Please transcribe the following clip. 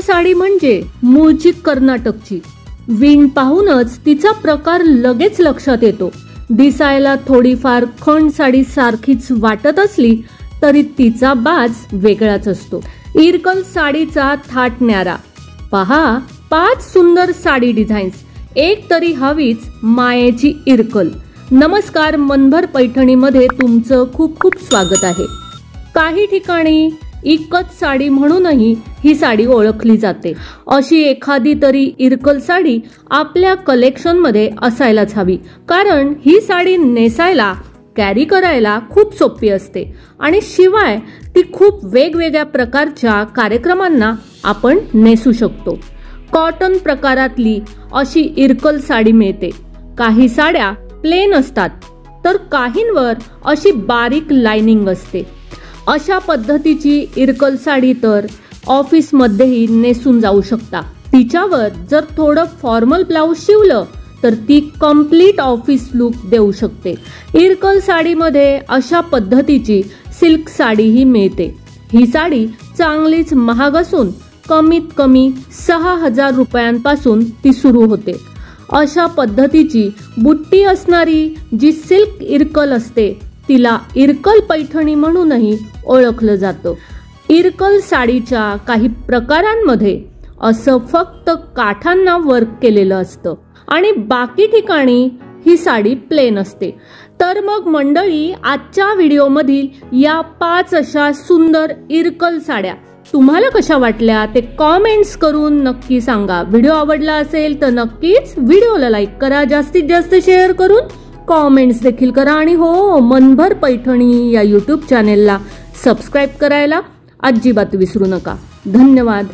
साडी म्हणजे मूळची कर्नाटकची. विण पाहूनच तिचा प्रकार लगेच लक्षात येतो. दिसायला थोडीफार खंड साडी सारखीच वाटत असली तरी तिचा बाज वेगळाच असतो. इरकल साडीचा थाट न्यारा पहा. 5 सुंदर साडी डिझाईन्स. एक तरी हवीच मायेची इरकल. नमस्कार, मनभर पैठणीमध्ये तुमचं खूप खूप स्वागत आहे. काही ठिकाणी इकत साडी म्हणूनही ही साडी ओळखली जाते. अशी एखादी तरी इरकल साडी आपल्या कलेक्शनमध्ये असायलाच हवी, कारण ही साडी नेसायला, कॅरी करायला खूप सोपी असते आणि शिवाय ती खूप वेगवेगळ्या प्रकारच्या कार्यक्रमांना आपण नेसू शकतो. कॉटन प्रकारातली अशी इरकल साडी मिळते. काही साड्या प्लेन असतात तर काहींवर अशी बारीक लाइनिंग असते. अशा पद्धतीची इरकल साडी तर ऑफिसमध्येही नेसून जाऊ शकता. तिच्यावर जर थोडं फॉर्मल ब्लाऊज शिवलं तर ती कंप्लीट ऑफिस लुक देऊ शकते. इरकल साडीमध्ये अशा पद्धतीची सिल्क साडीही मिळते. ही साडी चांगलीच महाग असून कमीत कमी 6,000 रुपयांपासून ती सुरू होते. अशा पद्धतीची बुट्टी असणारी जी सिल्क इरकल असते तिला इरकल पैठणी म्हणूनही ओळखलं जातं. इरकल साडीच्या काही प्रकारांमध्ये असं फक्त काठांना वर्क केलेलं असतं आणि बाकी ठिकाणी ही साडी प्लेन असते. तर मग मंडळी, आजच्या व्हिडिओमधील या 5 अशा सुंदर इरकल साड्या तुम्हाला कशा वाटल्या ते कॉमेंट्स करून नक्की सांगा. व्हिडिओ आवडला असेल तर नक्कीच व्हिडिओला लाईक करा, जास्तीत जास्त शेअर करून कॉमेंट्स देखील करा आणि हो, मनभर पैठणी या यूट्यूब चॅनेलला सबस्क्राईब करायला अजिबात विसरू नका. धन्यवाद.